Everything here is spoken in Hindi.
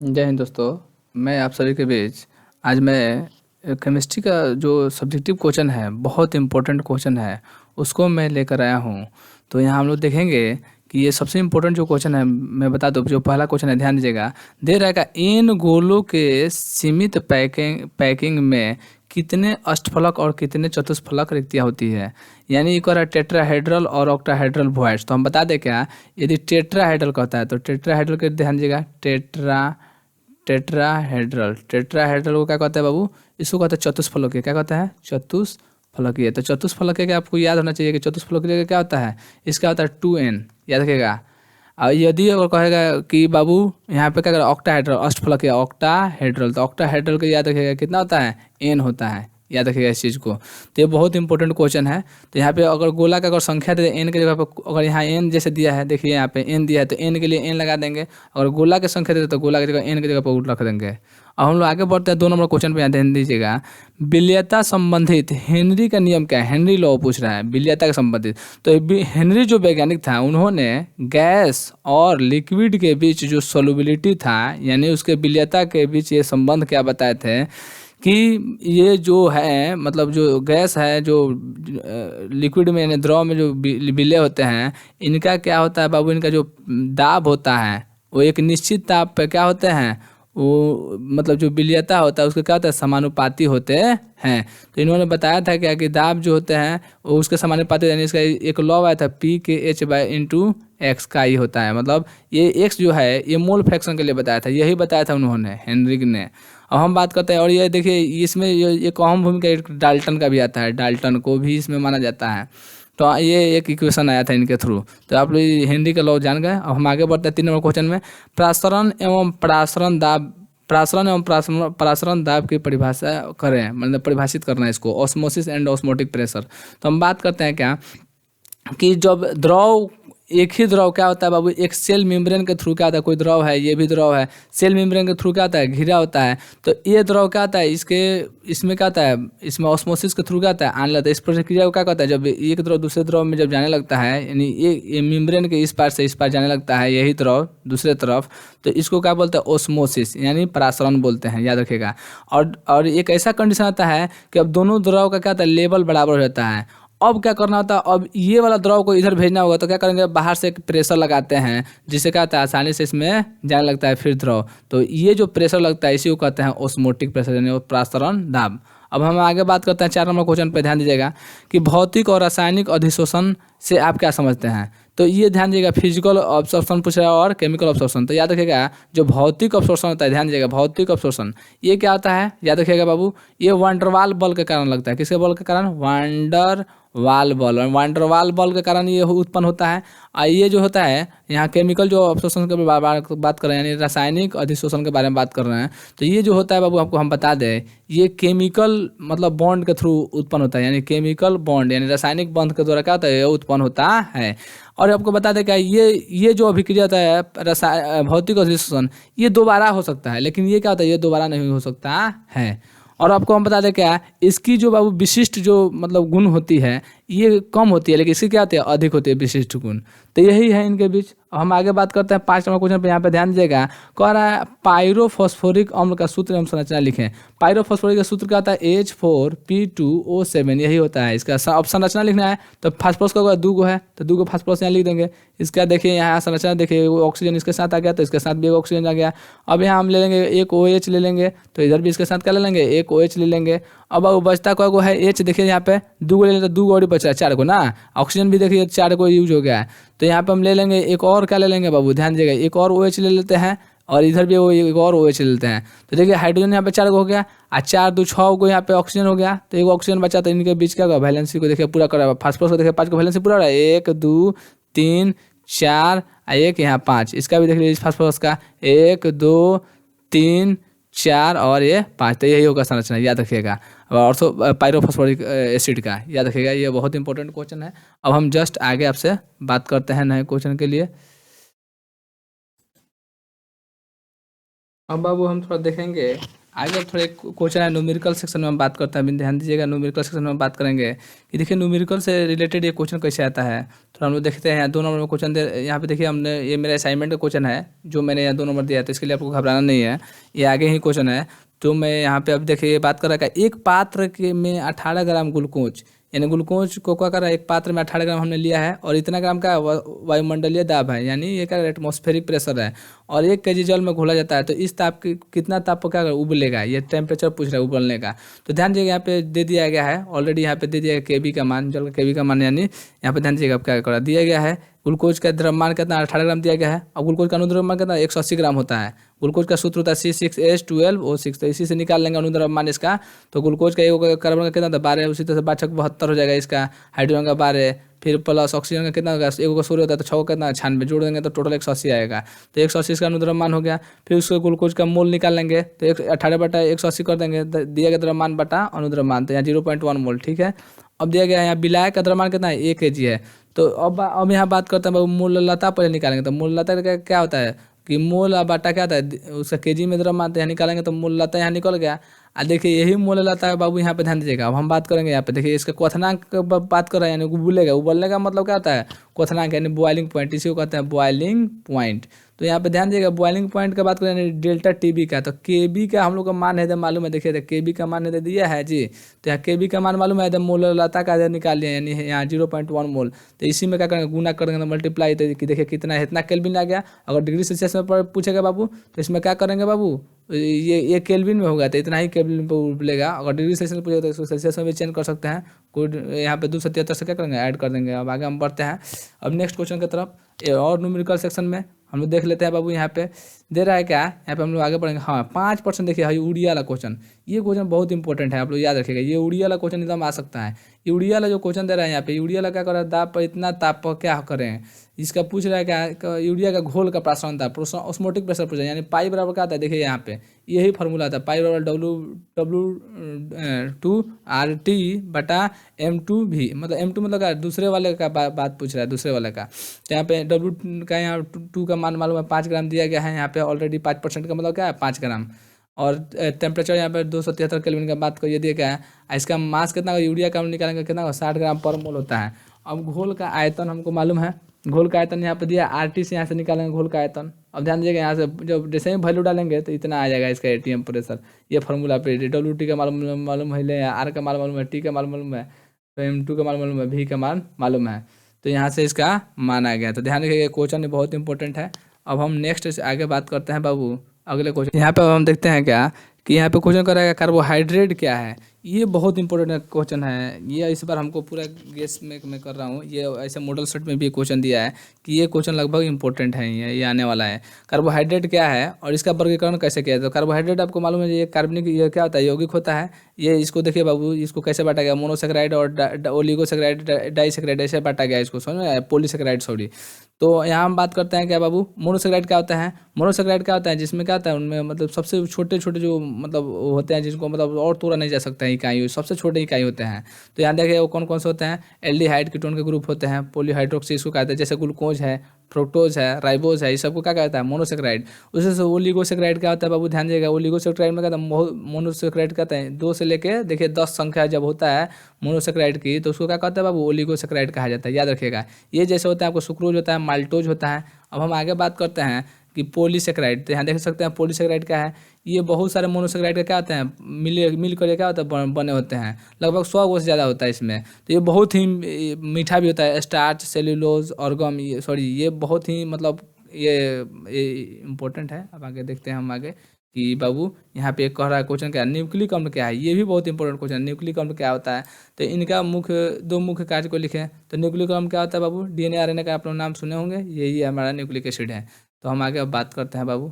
जय हिंद दोस्तों। मैं आप सभी के बीच आज मैं केमिस्ट्री का जो सब्जेक्टिव क्वेश्चन है, बहुत इम्पोर्टेंट क्वेश्चन है, उसको मैं लेकर आया हूँ। तो यहाँ हम लोग देखेंगे कि ये सबसे इम्पोर्टेंट जो क्वेश्चन है, मैं बता दूँ जो पहला क्वेश्चन है, ध्यान दीजिएगा। दे रहेगा इन गोलों के सीमित पैकिंग में कितने अष्टफलक और कितने चतुष्फलक रिक्तियाँ होती है। यानी एक और टेट्राहेड्रल और ऑक्टाहेड्रल वॉइड्स। तो हम बता दें क्या, यदि टेट्राहेड्रल कहता है तो टेट्राहेड्रल के ध्यान दीजिएगा, टेट्राहेड्रल। टेट्राहेड्रल को क्या कहते हैं बाबू, इसको कहते हैं चतुष्फलकीय। क्या कहता है, चतुष्फलकीय। तो चतुष्फलकीय का आपको याद होना चाहिए कि चतुष्फलकीय का क्या होता है, इसका होता है 2n, याद रखिएगा। और यदि अगर कहेगा कि बाबू यहाँ पे क्या करें, ऑक्टाहेड्रल, अष्टफलकीय ऑक्टाहेड्रल, तो ऑक्टाहेड्रल का याद रखिएगा कितना होता है, n होता है। याद रखिएगा इस चीज़ को। तो ये बहुत इंपॉर्टेंट क्वेश्चन है। तो यहाँ पे अगर गोला का अगर संख्या दे एन के जगह पर, अगर यहाँ एन जैसे दिया है, देखिए यहाँ पे एन दिया है तो एन के लिए एन लगा देंगे। अगर गोला की संख्या दे तो गोला की जगह एन की जगह पर रख देंगे। अब हम लोग आगे बढ़ते हैं 2 नंबर क्वेश्चन पे, यहाँ ध्यान दीजिएगा। विलेयता संबंधित हेनरी का नियम क्या है। हेनरी लॉ पूछ रहा है विलेयता के संबंधित। तो हेनरी जो वैज्ञानिक था, उन्होंने गैस और लिक्विड के बीच जो सोलुबिलिटी था, यानी उसके विलेयता के बीच ये संबंध क्या बताए थे कि ये जो है, मतलब जो गैस है, जो लिक्विड में यानी द्रव में जो विलेय होते हैं, इनका क्या होता है बाबू, इनका जो दाब होता है वो एक निश्चित ताप पे क्या होते हैं, वो मतलब जो विलेयता होता है उसके क्या होता है, समानुपाती होते हैं। तो इन्होंने बताया था क्या कि दाब जो होते हैं वो उसके समानुपाती, यानी इसका एक लॉ आया था P/H/x का ही होता है। मतलब ये x जो है ये मोल फ्रैक्शन के लिए बताया था, यही बताया था उन्होंने, हेनरिक ने। अब हम बात करते हैं, और ये देखिए इसमें ये एक अहम भूमिका एक डाल्टन का भी आता है, डाल्टन को भी इसमें माना जाता है। तो ये एक इक्वेशन आया था इनके थ्रू। तो आप लोग हेनरी का लॉ जान गए। अब हम आगे बढ़ते हैं 3 नंबर क्वेश्चन में। प्रासरण एवं परासरण दाब की परिभाषा करें, मतलब परिभाषित करना है इसको, ऑस्मोसिस एंड ऑस्मोटिक प्रेशर। तो हम बात करते हैं क्या कि जब द्रव, एक ही द्रव क्या होता है बाबू, एक सेल मेम्ब्रेन के थ्रू क्या होता है, कोई द्रव है, ये भी द्रव है, सेल मेम्ब्रेन के थ्रू क्या होता है, घिरा होता है। तो ये द्रव क्या होता है, इसमें क्या होता है, इसमें ऑस्मोसिस के थ्रू क्या होता है, आने लगता है। इस प्रक्रिया को क्या कहता है, जब एक द्रव दूसरे द्रव में जब जाने लगता है, यानी ये मेम्ब्रेन के इस पार से इस पार जाने लगता है यही द्रव दूसरे तरफ, तो इसको क्या बोलते हैं, ओस्मोसिस, यानी परासरण बोलते हैं, याद रखिएगा। और एक ऐसा कंडीशन आता है कि अब दोनों द्रव का क्या होता है, लेवल बराबर हो जाता है। अब क्या करना होता है, अब ये वाला द्रव को इधर भेजना होगा तो क्या करेंगे, बाहर से एक प्रेशर लगाते हैं, जिससे क्या होता है, आसानी से इसमें जाने लगता है फिर द्रव। तो ये जो प्रेशर लगता है इसी को कहते हैं ऑस्मोटिक प्रेशर, यानी प्रसारण दाब। अब हम आगे बात करते हैं 4 नंबर क्वेश्चन पे, ध्यान दीजिएगा कि भौतिक और रासायनिक अधिशोषण से आप क्या समझते हैं। तो ये ध्यान दीजिएगा, फिजिकल ऑब्जॉर्प्शन पूछ रहा है और केमिकल ऑब्जॉर्प्शन। तो याद रखिएगा जो भौतिक ऑब्जॉर्प्शन होता है, ध्यान दीजिएगा भौतिक ऑब्जॉर्प्शन ये क्या होता है, याद रखिएगा बाबू, ये वांडरवाल बल के कारण लगता है। किसके बल के कारण, वांडरवाल बल के कारण ये उत्पन्न होता है। और ये जो होता है, यहाँ केमिकल जो अवशोषण के बात कर रहे हैं, यानी रासायनिक अधिशोषण के बारे में बात कर रहे हैं। तो ये जो होता है बाबू, आपको हम बता दें, ये केमिकल मतलब बॉन्ड के थ्रू उत्पन्न होता है, यानी केमिकल बॉन्ड यानी रासायनिक बंध के द्वारा क्या होता है, ये उत्पन्न होता है। और आपको बता दें क्या, ये जो अभिक्रिया होता है भौतिक अधिशोषण, ये दोबारा हो सकता है, लेकिन ये क्या होता है, ये दोबारा नहीं हो सकता है। और आपको हम बता दें क्या, इसकी जो बाबू विशिष्ट जो मतलब गुण होती है, ये कम होती है, लेकिन इसकी क्या होती है, अधिक होती है विशिष्ट गुण। तो यही है इनके बीच। हम आगे बात करते हैं 5 नंबर क्वेश्चन पे, यहाँ पे ध्यान दीजिएगा। कह रहा है पायरोफॉस्फोरिक अम्ल का सूत्र एवं संरचना लिखें। पायरोफॉस्फोरिक का सूत्र क्या होता है, H4P2O7, यही होता है। इसका अब संरचना लिखना है तो फास्फोरस का 2 गो है तो 2 गो फास्फोरस यहाँ लिख देंगे। इसका देखिए यहाँ संरचना देखिए, वो ऑक्सीजन इसके साथ आ गया तो इसके साथ भी ऑक्सीजन आ गया। अब यहाँ हम ले लेंगे एक OH ले लेंगे, तो इधर भी इसके साथ क्या ले लेंगे, एक OH ले लेंगे। अब बचता को है H, देखिए यहाँ पे 2 गो ले लेंगे तो 2 गो और बचा 4 को ना। ऑक्सीजन भी देखिए 4 को यूज हो गया है। तो यहाँ पे हम ले लेंगे एक और क्या ले लेंगे बाबू, ध्यान दीजिएगा, एक और OH ले लेते हैं, और इधर भी वो एक और OH ले लेते हैं। तो देखिए हाइड्रोजन यहाँ पे 4 को हो गया, और 4 2 6 को यहाँ पे ऑक्सीजन हो गया, तो एक ऑक्सीजन बचा। तो इनके बीच क्या होगा, वैलेंसी को देखिए पूरा करा, फास्फोरस को देखिए 5 को वैलेंसी पूरा रहा है, 1 2 3 4 एक यहाँ 5। इसका भी देख लीजिए फास्फोरस का 1 2 3 4 और ये 5। तो यही होगा संरचना, याद रखिएगा। और पायरोफॉस्फोरिक एसिड का याद रखिएगा, ये बहुत इंपॉर्टेंट क्वेश्चन है। अब हम जस्ट आगे आपसे बात करते हैं नए क्वेश्चन के लिए। अब बाबू हम थोड़ा देखेंगे आगे थोड़े क्वेश्चन है न्यूमेरिकल सेक्शन में हम बात करते हैं। अभी ध्यान दीजिएगा, न्यूमेरिकल सेक्शन में हम बात करेंगे कि देखिए न्यूमेरिकल से रिलेटेड ये क्वेश्चन कैसे आता है। थोड़ा हम लोग देखते हैं। यहाँ 2 नंबर में क्वेश्चन दे, यहाँ पे देखिए हमने, ये मेरा असाइनमेंट का क्वेश्चन है जो मैंने यहाँ 2 नंबर दिया है, तो इसके लिए आपको घबराना नहीं है, ये आगे ही क्वेश्चन है। तो मैं यहाँ पे अब देखिए बात कर रहा है एक पात्र के में 18 ग्राम ग्लूकोज, यानी ग्लूकोज को क्या कर रहा है, एक पात्र में 18 ग्राम हमने लिया है और इतना ग्राम का वायुमंडलीय दाब है, यानी ये क्या एटमॉस्फेरिक प्रेशर है, और 1 केजी जल में घोला जाता है। तो इस ताप की कितना ताप पर क्या उबलेगा, ये टेम्परेचर पूछ रहा है उबलने का। तो ध्यान दीजिएगा यहाँ पे दे दिया गया है ऑलरेडी, यहाँ पे दे दिया गया केबी का मान, जल का केबी का मान, यानी यहाँ पे ध्यान दीजिएगा अब क्या करा दिया गया है। ग्लूकोज का द्रव्यमान कितना 18 ग्राम दिया गया है, और ग्लूकोज का अनुद्रव्यमान कितना 180 ग्राम होता है। ग्लूकोज का सूत्र होता है C6H12O6, तो इसी से निकाल लेंगे अनुद्रव्यमान इसका। तो ग्लूकोज का एक कार्बन का कितना था 12, उसी तरह से 5 6 72 हो जाएगा इसका। हाइड्रोजन का 12, फिर प्लस ऑक्सीजन का कितना होगा, एक का सूर्य होता है तो 6 का कितना 96, जोड़ देंगे तो टोटल 180 आएगा। तो 180 इसका अनुद्रव्यमान हो गया। फिर उसको ग्लूकोज का मोल निकाल लेंगे, तो 18/180 कर देंगे, दिया गया द्रव्यमान बटा अनुद्रव्यमान, तो यहाँ 0.1 मोल। ठीक है, अब दिया गया यहाँ विलायक का द्रव्यमान कितना है 1 kg है। तो अब यहाँ बात करते हैं मूललता पहले निकालेंगे। तो मूललता का क्या होता है कि मोल और बाटा क्या होता है उसका केजी में द्रव्यमान, तो यहाँ निकालेंगे तो मूललता यहाँ निकल गया। देखिए यही मूललता है बाबू, यहाँ पे ध्यान दीजिएगा। अब हम बात करेंगे यहाँ पे, देखिए इसका क्वथनांक बात कर रहे हैं, यानी उबलेगा, उबलने का मतलब क्या होता है क्वथनांक, यानी बॉइलिंग पॉइंट, इसी को कहते हैं बॉइलिंग पॉइंट। तो यहाँ पे ध्यान दीजिएगा बॉइलिंग पॉइंट का बात करें डेल्टा टीबी का, तो केबी का हम लोग का मान है तो मालूम है, देखिए केबी का मान है दिया है जी। तो यहाँ केबी का मान मालूम है, तो मूललता का निकाल लिया, यानी यहाँ 0.1 मोल। तो इसी में क्या करेंगे गुना कर देंगे, मल्टीप्लाई, तो देखिए कितना है, इतना केल्विन आ गया। अगर डिग्री सेल्सियस में पूछेगा बाबू तो इसमें क्या करेंगे बाबू, ये केल्विन में होगा तो इतना ही केल्विन पर उबलेगा। अगर डिग्री सेल्सियस में पूछेगा तो इसको सेल्सियस में भी चेंज कर सकते हैं, कोई यहाँ पे 273 से क्या करेंगे ऐड कर देंगे। अब आगे हम बढ़ते हैं अब नेक्स्ट क्वेश्चन की तरफ। और न्यूमेरिकल सेक्शन में हम लोग देख लेते हैं बाबू, यहाँ पे दे रहा है क्या, यहाँ पे हम लोग आगे बढ़ेंगे। हाँ 5%, देखिए हाँ यूरिया वाला क्वेश्चन, ये क्वेश्चन बहुत इंपॉर्टेंट है, आप लोग याद रखिएगा, ये यूरिया वाला क्वेश्चन एकदम आ सकता है। यूरिया वाला जो क्वेश्चन दे रहा है यहाँ पे, यूरिया वाला क्या कर रहा है, दाब पर इतना ताप पर क्या करें, इसका पूछ रहा है क्या, यूरिया का घोल का प्रासरण था, ऑस्मोटिक प्रेशर पूछ रहा है, यानी पाई बराबर क्या आता है, देखिए यहाँ पे यही फॉर्मूला था, पाई बराबर W2RT/M2V, मतलब M2 मतलब क्या दूसरे वाले का बात पूछ रहा है, दूसरे वाले का। तो यहाँ पे W का यहाँ 2 का मान मालूम है 5 ग्राम दिया गया है, यहाँ पे ऑलरेडी 5% का मतलब क्या है 5 ग्राम। और टेम्परेचर यहाँ पे 273 केल्विन का बात करिए दिया गया है। इसका मास कितना, यूरिया का हम निकालेंगे कितना 60 ग्राम पर मोल होता है। अब घोल का आयतन हमको मालूम है, घोल का आयतन यहाँ पे दिया RT से, यहाँ से निकालेंगे घोल का आयतन। अब ध्यान दीजिएगा यहाँ से जब जैसे ही वैल्यू डालेंगे तो इतना आ जाएगा इसका ATM प्रेशर, ये फार्मूला पे WT का मालूम है, R का मालूम है, T का मालूम है, तो M2 का मालूम है, V का मालूम है। तो यहाँ से इसका मान आ गया। तो ध्यान रखिएगा क्वेश्चन बहुत इंपॉर्टेंट है। अब हम नेक्स्ट आगे बात करते हैं बाबू अगले क्वेश्चन। यहाँ पे हम देखते हैं क्या कि यहाँ पे क्वेश्चन कर रहा है कार्बोहाइड्रेट क्या है। ये बहुत इंपॉर्टेंट क्वेश्चन है, ये इस बार हमको पूरा गेस में मैं कर रहा हूँ। ये ऐसे मॉडल सेट में भी क्वेश्चन दिया है कि ये क्वेश्चन लगभग इंपॉर्टेंट है, ये आने वाला है। कार्बोहाइड्रेट क्या है और इसका वर्गीकरण कैसे किया है। तो कार्बोहाइड्रेट आपको मालूम है ये कार्बनिक, ये क्या होता है यौगिक होता है। ये इसको देखिए बाबू, इसको कैसे बांटा गया, मोनोसेक्राइड और ओलिगोसेक्राइड, डाइसेक्राइड, ऐसे बांटा गया इसको, समझ में, पॉलीसेक्राइड सॉरी। तो यहाँ हम बात करते हैं क्या बाबू, मोनोसेक्राइड क्या होता है। मोनोसेक्राइड क्या होता है, जिसमें क्या होता है उनमें मतलब सबसे छोटे छोटे जो मतलब होते हैं जिनको मतलब और तोड़ा नहीं जा सकता है इकाई, सबसे छोटे इकाई होते हैं। तो यहाँ देखिए वो कौन कौन से होते हैं, एल्डिहाइड कीटोन के ग्रुप होते हैं, पॉलीहाइड्रोक्सी इसको कहते हैं, जैसे ग्लूकोज है, फ्रुक्टोज है, राइबोज है, इस सबको क्या कहता है मोनोसेक्राइड। उसी से ओलिगोसेक्राइड क्या होता है बाबू, ध्यान दीजिएगा, ओलिगोसेक्राइड में कहता है मोनोसेक्राइड कहते हैं 2 से लेके देखिए 10 संख्या जब होता है मोनोसेक्राइड की तो उसको क्या कहता है बाबू, ओलिगोसेक्राइड कहा जाता है, याद रखिएगा। ये जैसे होता है आपको सुक्रोज होता है, माल्टोज होता है। अब हम आगे बात करते हैं कि पॉलीसेक्राइड, तो यहाँ देख सकते हैं पॉलीसेक्राइड क्या है। ये बहुत सारे मोनोसेक्राइड का क्या होते हैं मिल कर क्या होता है बने होते हैं, लगभग 100 से ज़्यादा होता है इसमें। तो ये बहुत ही मीठा भी होता है, स्टार्च, सेल्यूलोज, ऑर्गम, ये सॉरी ये बहुत ही मतलब ये इम्पोर्टेंट है। अब आगे देखते हैं हम आगे कि बाबू यहाँ पे कह रहा है क्वेश्चन क्या है, न्यूक्लिक अम्ल क्या है। ये भी बहुत इंपॉर्टेंट क्वेश्चन है, न्यूक्लिक अम्ल क्या होता है। तो इनका दो मुख्य कार्य को लिखें। तो न्यूक्लिक अम्ल क्या होता है बाबू, DNA RNA का आप लोग नाम सुने होंगे, यही हमारा न्यूक्लिक एसिड है। तो हम आगे अब बात करते हैं बाबू।